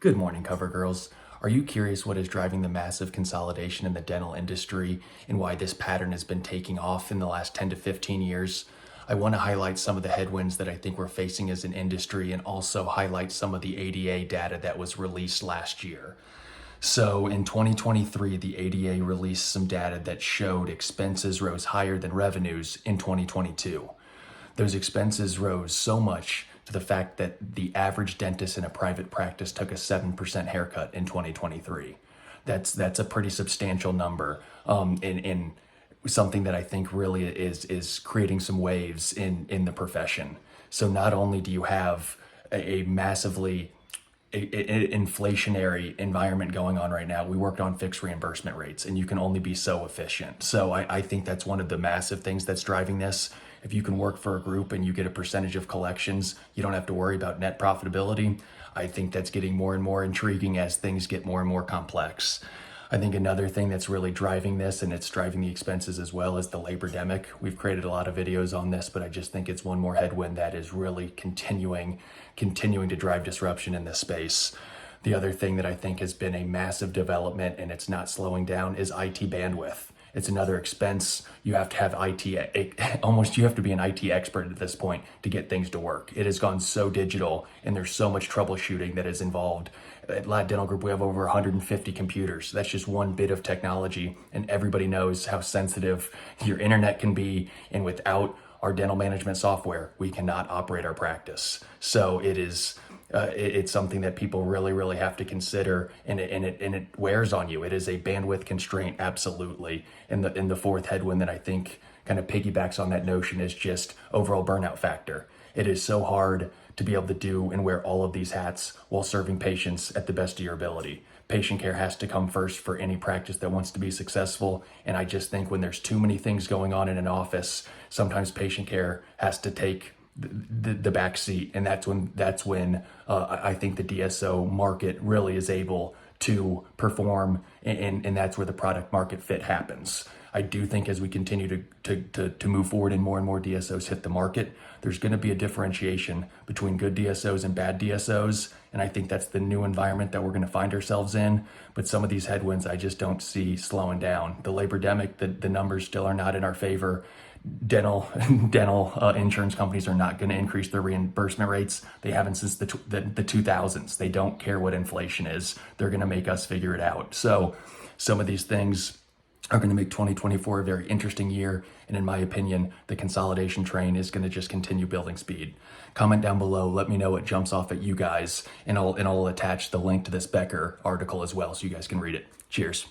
Good morning, cover girls. Are you curious what is driving the massive consolidation in the dental industry and why this pattern has been taking off in the last 10 to 15 years? I want to highlight some of the headwinds that I think we're facing as an industry and also highlight some of the ADA data that was released last year. So in 2023, the ADA released some data that showed expenses rose higher than revenues in 2022. Those expenses rose so much to the fact that the average dentist in a private practice took a 7% haircut in 2023. That's a pretty substantial number, in something that I think really is creating some waves in the profession. So not only do you have a massively inflationary environment going on right now. We worked on fixed reimbursement rates, and you can only be so efficient. So I think that's one of the massive things that's driving this. If you can work for a group and you get a percentage of collections, you don't have to worry about net profitability. I think that's getting more and more intriguing as things get more and more complex. I think another thing that's really driving this, and it's driving the expenses as well, is the labor-demic. We've created a lot of videos on this, but I just think it's one more headwind that is really continuing to drive disruption in this space. The other thing that I think has been a massive development, and it's not slowing down, is IT bandwidth. It's another expense. You have to have you have to be an IT expert at this point to get things to work. It has gone so digital, and there's so much troubleshooting that is involved. At Lad Dental Group, we have over 150 computers. That's just one bit of technology, and everybody knows how sensitive your internet can be, and without our dental management software, we cannot operate our practice. So it's something that people really have to consider, and it wears on you. It is a bandwidth constraint, absolutely. And the fourth headwind that I think kind of piggybacks on that notion is just overall burnout factor. It is so hard to be able to do and wear all of these hats while serving patients at the best of your ability. Patient care has to come first for any practice that wants to be successful. And I just think when there's too many things going on in an office, sometimes patient care has to take the back seat. And that's when I think the DSO market really is able to perform, and that's where the product market fit happens. I do think as we continue to move forward and more DSOs hit the market, there's going to be a differentiation between good DSOs and bad DSOs. And I think that's the new environment that we're going to find ourselves in. But some of these headwinds I just don't see slowing down. The labor-demic, the numbers still are not in our favor. Dental insurance companies are not going to increase their reimbursement rates. They haven't since the 2000s. They don't care what inflation is. They're going to make us figure it out. So some of these things are going to make 2024 a very interesting year. And in my opinion, the consolidation train is going to just continue building speed. Comment down below. Let me know what jumps off at you guys. And I'll attach the link to this Becker article as well so you guys can read it. Cheers.